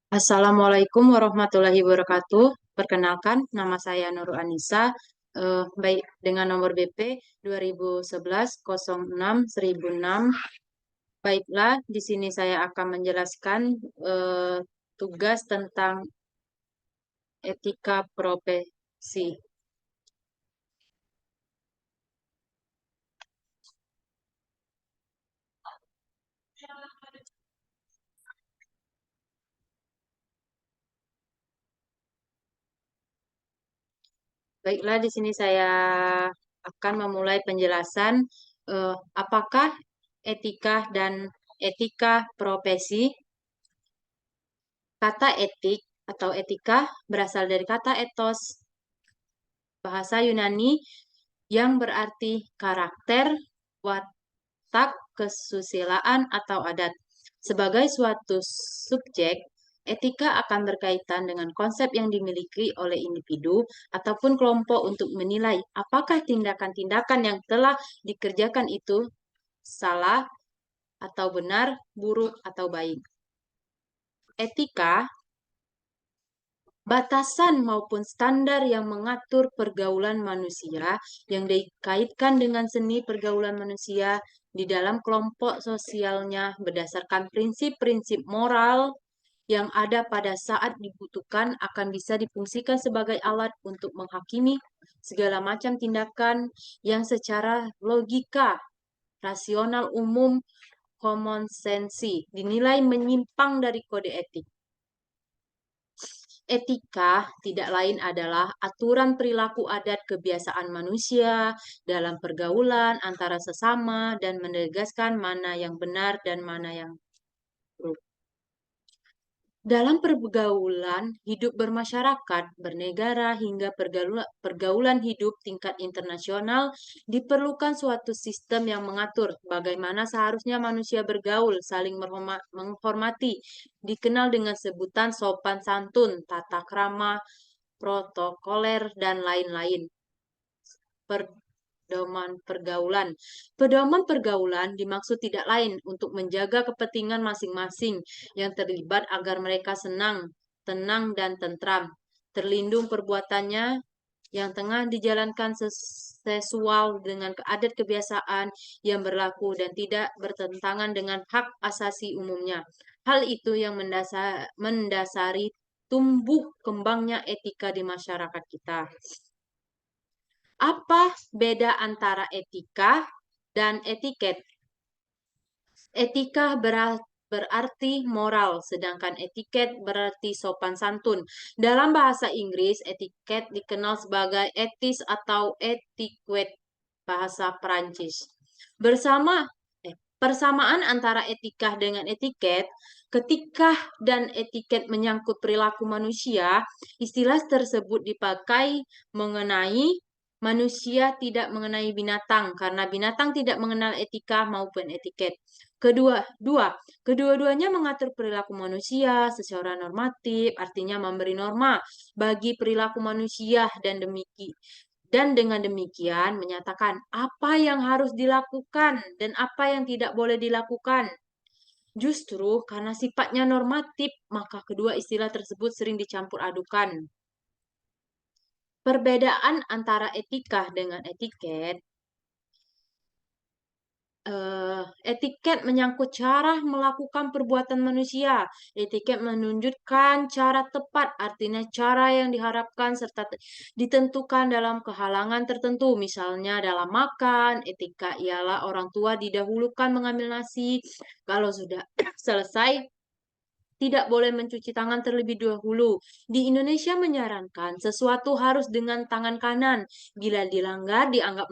Assalamualaikum warahmatullahi wabarakatuh. Perkenalkan, nama saya Nurul Anissa, baik dengan nomor BP 2011-06-1006. Baiklah, di sini saya akan menjelaskan tugas tentang etika profesi. Baiklah, di sini saya akan memulai penjelasan apakah etika dan etika profesi. Kata etik atau etika berasal dari kata ethos, bahasa Yunani yang berarti karakter, watak, kesusilaan, atau adat. Sebagai suatu subjek, etika akan berkaitan dengan konsep yang dimiliki oleh individu ataupun kelompok untuk menilai apakah tindakan-tindakan yang telah dikerjakan itu salah atau benar, buruk atau baik. Etika batasan maupun standar yang mengatur pergaulan manusia yang dikaitkan dengan seni pergaulan manusia di dalam kelompok sosialnya berdasarkan prinsip-prinsip moral yang ada pada saat dibutuhkan akan bisa difungsikan sebagai alat untuk menghakimi segala macam tindakan yang secara logika, rasional umum, common sense dinilai menyimpang dari kode etik. Etika tidak lain adalah aturan perilaku adat kebiasaan manusia dalam pergaulan antara sesama dan menegaskan mana yang benar dan mana yang buruk. Dalam pergaulan hidup bermasyarakat, bernegara, hingga pergaulan hidup tingkat internasional, diperlukan suatu sistem yang mengatur bagaimana seharusnya manusia bergaul, saling menghormati, dikenal dengan sebutan sopan santun, tata krama, protokoler, dan lain-lain. Pedoman pergaulan. Pedoman pergaulan dimaksud tidak lain untuk menjaga kepentingan masing-masing yang terlibat agar mereka senang, tenang, dan tentram. Terlindung perbuatannya yang tengah dijalankan sesuai dengan adat kebiasaan yang berlaku dan tidak bertentangan dengan hak asasi umumnya. Hal itu yang mendasari tumbuh kembangnya etika di masyarakat kita. Apa beda antara etika dan etiket? Etika berarti moral, sedangkan etiket berarti sopan santun. Dalam bahasa Inggris, etiket dikenal sebagai etis atau etiquette, bahasa Perancis. Persamaan antara etika dengan etiket, ketika dan etiket menyangkut perilaku manusia, istilah tersebut dipakai mengenai manusia, tidak mengenai binatang, karena binatang tidak mengenal etika maupun etiket. Kedua-duanya mengatur perilaku manusia secara normatif, artinya memberi norma bagi perilaku manusia dan dengan demikian menyatakan apa yang harus dilakukan dan apa yang tidak boleh dilakukan. Justru karena sifatnya normatif, maka kedua istilah tersebut sering dicampur adukan. Perbedaan antara etika dengan etiket. Etiket menyangkut cara melakukan perbuatan manusia. Etiket menunjukkan cara tepat, artinya cara yang diharapkan serta ditentukan dalam kehalangan tertentu. Misalnya dalam makan, etika ialah orang tua didahulukan mengambil nasi. Kalau sudah selesai, tidak boleh mencuci tangan terlebih dahulu. Di Indonesia menyarankan sesuatu harus dengan tangan kanan. Bila dilanggar, dianggap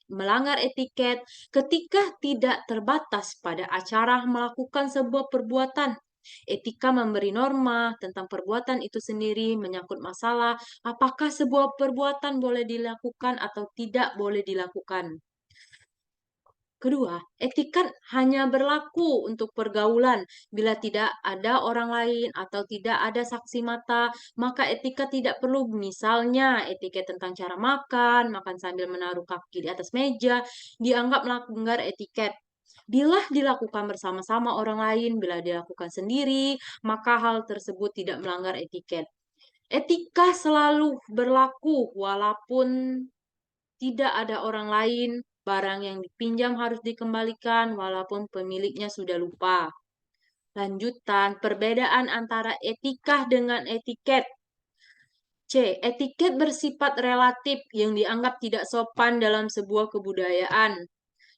melanggar etiket ketika tidak terbatas pada acara melakukan sebuah perbuatan. Etika memberi norma tentang perbuatan itu sendiri, menyangkut masalah apakah sebuah perbuatan boleh dilakukan atau tidak boleh dilakukan. Kedua, etikat hanya berlaku untuk pergaulan. Bila tidak ada orang lain atau tidak ada saksi mata, maka etika tidak perlu. Misalnya, etiket tentang cara makan, makan sambil menaruh kaki di atas meja, dianggap melanggar etiket. Bila dilakukan bersama-sama orang lain, bila dilakukan sendiri, maka hal tersebut tidak melanggar etiket. Etika selalu berlaku walaupun tidak ada orang lain, barang yang dipinjam harus dikembalikan walaupun pemiliknya sudah lupa. Lanjutan, perbedaan antara etika dengan etiket. C. Etiket bersifat relatif yang dianggap tidak sopan dalam sebuah kebudayaan.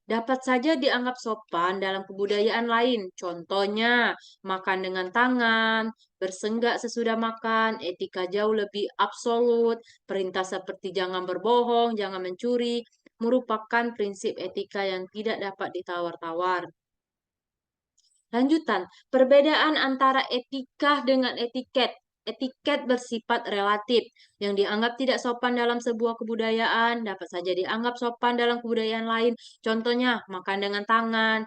Dapat saja dianggap sopan dalam kebudayaan lain. Contohnya, makan dengan tangan, bersenggak sesudah makan, etika jauh lebih absolut, perintah seperti jangan berbohong, jangan mencuri, merupakan prinsip etika yang tidak dapat ditawar-tawar. Lanjutan, perbedaan antara etika dengan etiket. Etiket bersifat relatif, yang dianggap tidak sopan dalam sebuah kebudayaan, dapat saja dianggap sopan dalam kebudayaan lain. Contohnya, makan dengan tangan,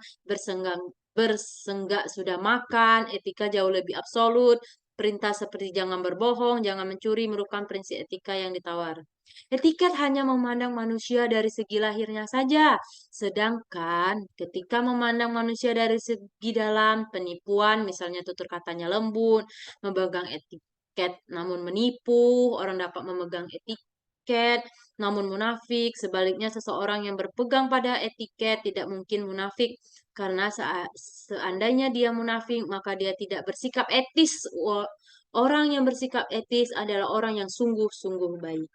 bersenggak sudah makan, etika jauh lebih absolut, perintah seperti jangan berbohong, jangan mencuri, merupakan prinsip etika yang ditawar. Etiket hanya memandang manusia dari segi lahirnya saja, sedangkan ketika memandang manusia dari segi dalam penipuan, misalnya tutur katanya lembut, memegang etiket namun menipu, orang dapat memegang etiket namun munafik. Sebaliknya, seseorang yang berpegang pada etiket tidak mungkin munafik, karena seandainya dia munafik, maka dia tidak bersikap etis. Orang yang bersikap etis adalah orang yang sungguh-sungguh baik.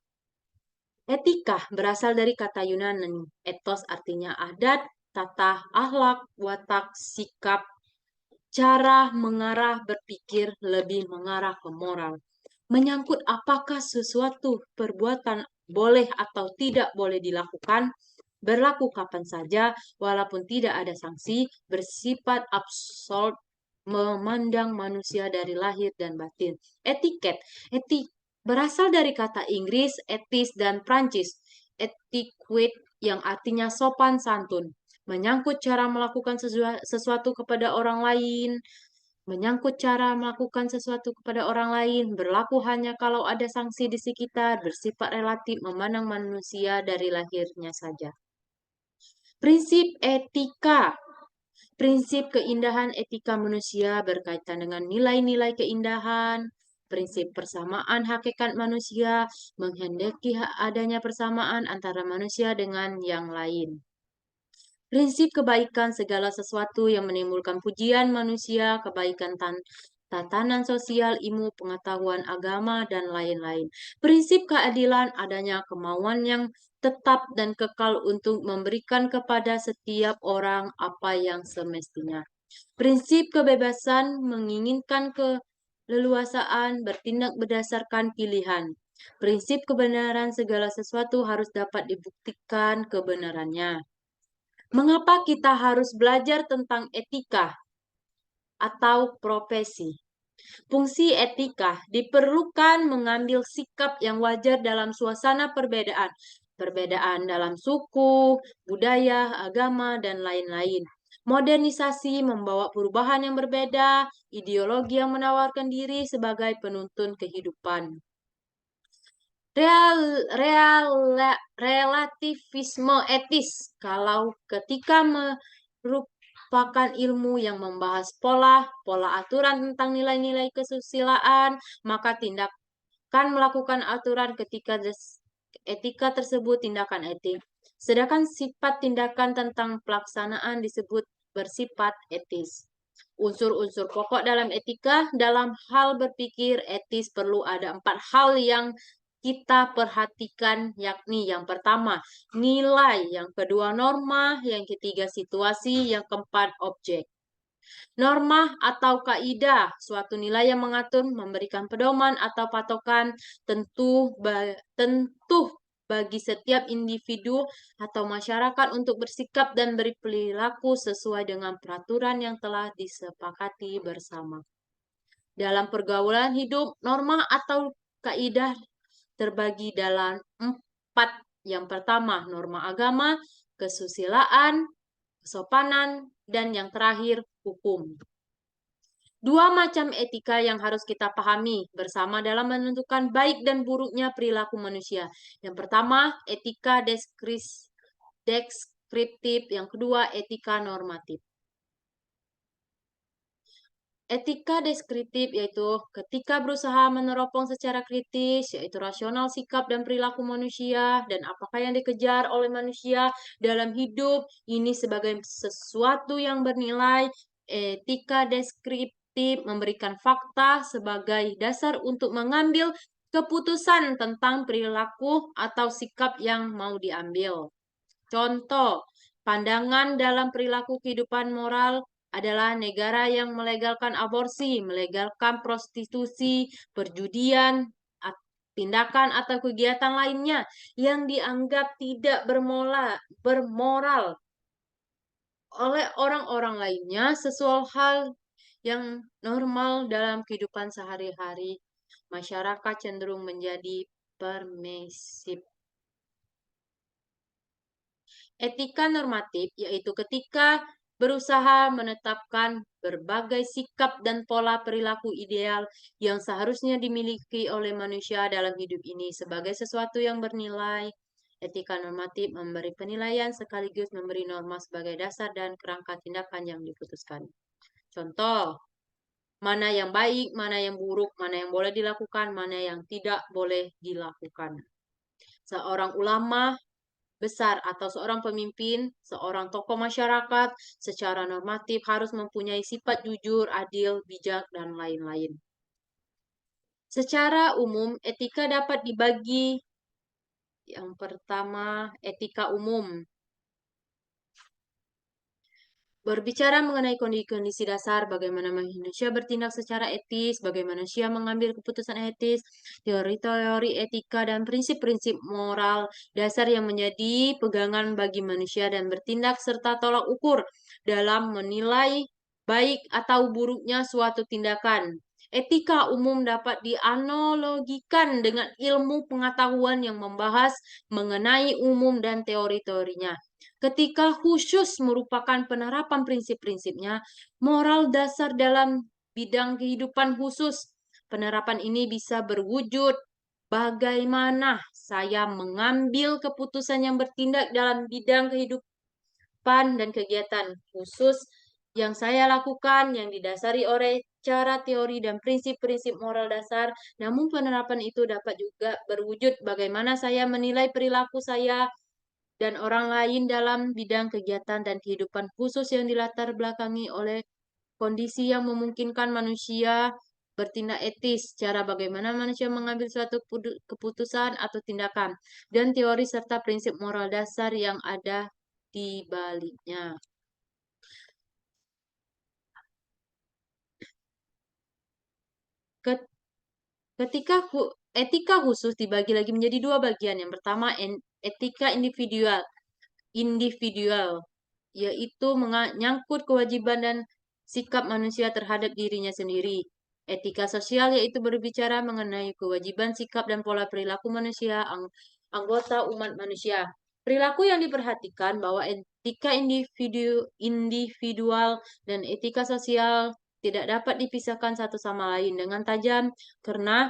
Etika berasal dari kata Yunani. Ethos artinya adat, tata, akhlak, watak, sikap, cara mengarah berpikir lebih mengarah ke moral. Menyangkut apakah sesuatu perbuatan boleh atau tidak boleh dilakukan, berlaku kapan saja, walaupun tidak ada sanksi, bersifat absolut, memandang manusia dari lahir dan batin. Etiket, berasal dari kata Inggris, etis, dan Prancis, etiquette, yang artinya sopan santun. Menyangkut cara melakukan sesuatu kepada orang lain, menyangkut cara melakukan sesuatu kepada orang lain, berlaku hanya kalau ada sanksi di sekitar, bersifat relatif, memandang manusia dari lahirnya saja. Prinsip etika. Prinsip keindahan etika manusia berkaitan dengan nilai-nilai keindahan. Prinsip persamaan hakikat manusia menghendaki adanya persamaan antara manusia dengan yang lain. Prinsip kebaikan segala sesuatu yang menimbulkan pujian manusia, kebaikan tatanan sosial, ilmu, pengetahuan agama, dan lain-lain. Prinsip keadilan adanya kemauan yang tetap dan kekal untuk memberikan kepada setiap orang apa yang semestinya. Prinsip kebebasan menginginkan keleluasaan bertindak berdasarkan pilihan. Prinsip kebenaran segala sesuatu harus dapat dibuktikan kebenarannya. Mengapa kita harus belajar tentang etika atau profesi? Fungsi etika diperlukan mengambil sikap yang wajar dalam suasana perbedaan. Perbedaan dalam suku, budaya, agama, dan lain-lain. Modernisasi membawa perubahan yang berbeda, ideologi yang menawarkan diri sebagai penuntun kehidupan. Relativisme etis, kalau ketika merupakan ilmu yang membahas pola aturan tentang nilai-nilai kesusilaan, maka tindakan melakukan aturan ketika etika tersebut tindakan etik. Sedangkan sifat tindakan tentang pelaksanaan disebut bersifat etis. Unsur-unsur pokok dalam etika, dalam hal berpikir etis perlu ada 4 hal yang kita perhatikan, yakni yang pertama, nilai, yang kedua, norma, yang ketiga, situasi, yang keempat, objek. Norma atau kaidah, suatu nilai yang mengatur, memberikan pedoman atau patokan tentu bagi setiap individu atau masyarakat untuk bersikap dan berperilaku sesuai dengan peraturan yang telah disepakati bersama. Dalam pergaulan hidup, norma atau kaidah terbagi dalam 4. Yang pertama, norma agama, kesusilaan, kesopanan, dan yang terakhir, hukum. 2 macam etika yang harus kita pahami bersama dalam menentukan baik dan buruknya perilaku manusia. Yang pertama, etika deskriptif, yang kedua etika normatif. Etika deskriptif yaitu ketika berusaha meneropong secara kritis, yaitu rasional sikap dan perilaku manusia, dan apakah yang dikejar oleh manusia dalam hidup, ini sebagai sesuatu yang bernilai. Etika deskriptif memberikan fakta sebagai dasar untuk mengambil keputusan tentang perilaku atau sikap yang mau diambil. Contoh, pandangan dalam perilaku kehidupan moral adalah negara yang melegalkan aborsi, melegalkan prostitusi, perjudian, tindakan atau kegiatan lainnya yang dianggap tidak bermoral oleh orang-orang lainnya sesuai hal yang normal dalam kehidupan sehari-hari. Masyarakat cenderung menjadi permisif. Etika normatif yaitu ketika berusaha menetapkan berbagai sikap dan pola perilaku ideal yang seharusnya dimiliki oleh manusia dalam hidup ini sebagai sesuatu yang bernilai. Etika normatif memberi penilaian sekaligus memberi norma sebagai dasar dan kerangka tindakan yang diputuskan. Contoh, mana yang baik, mana yang buruk, mana yang boleh dilakukan, mana yang tidak boleh dilakukan. Seorang ulama besar atau seorang pemimpin, seorang tokoh masyarakat secara normatif harus mempunyai sifat jujur, adil, bijak, dan lain-lain. Secara umum, etika dapat dibagi. Yang pertama, etika umum. Berbicara mengenai kondisi-kondisi dasar, bagaimana manusia bertindak secara etis, bagaimana manusia mengambil keputusan etis, teori-teori etika, dan prinsip-prinsip moral dasar yang menjadi pegangan bagi manusia dan bertindak serta tolak ukur dalam menilai baik atau buruknya suatu tindakan. Etika umum dapat dianalogikan dengan ilmu pengetahuan yang membahas mengenai umum dan teori-teorinya. Ketika khusus merupakan penerapan prinsip-prinsipnya, moral dasar dalam bidang kehidupan khusus. Penerapan ini bisa berwujud bagaimana saya mengambil keputusan yang bertindak dalam bidang kehidupan dan kegiatan khusus yang saya lakukan yang didasari oleh cara teori dan prinsip-prinsip moral dasar. Namun penerapan itu dapat juga berwujud bagaimana saya menilai perilaku saya dan orang lain dalam bidang kegiatan dan kehidupan khusus yang dilatar belakangi oleh kondisi yang memungkinkan manusia bertindak etis, cara bagaimana manusia mengambil suatu keputusan atau tindakan, dan teori serta prinsip moral dasar yang ada di baliknya. Ketika etika khusus dibagi lagi menjadi dua bagian. Yang pertama, etika individual, yaitu menyangkut kewajiban dan sikap manusia terhadap dirinya sendiri. Etika sosial yaitu berbicara mengenai kewajiban, sikap, dan pola perilaku manusia, anggota umat manusia. Perilaku yang diperhatikan bahwa etika individual dan etika sosial tidak dapat dipisahkan satu sama lain dengan tajam karena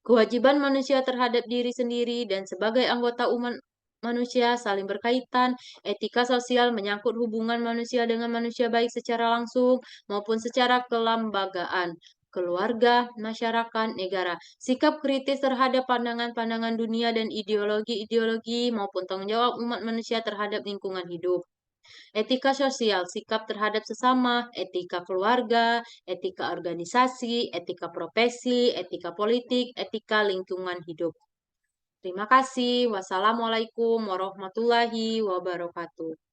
kewajiban manusia terhadap diri sendiri dan sebagai anggota umat manusia saling berkaitan. Etika sosial menyangkut hubungan manusia dengan manusia baik secara langsung maupun secara kelembagaan, keluarga, masyarakat, negara. Sikap kritis terhadap pandangan-pandangan dunia dan ideologi-ideologi maupun tanggung jawab umat manusia terhadap lingkungan hidup. Etika sosial, sikap terhadap sesama, etika keluarga, etika organisasi, etika profesi, etika politik, etika lingkungan hidup. Terima kasih. Wassalamualaikum warahmatullahi wabarakatuh.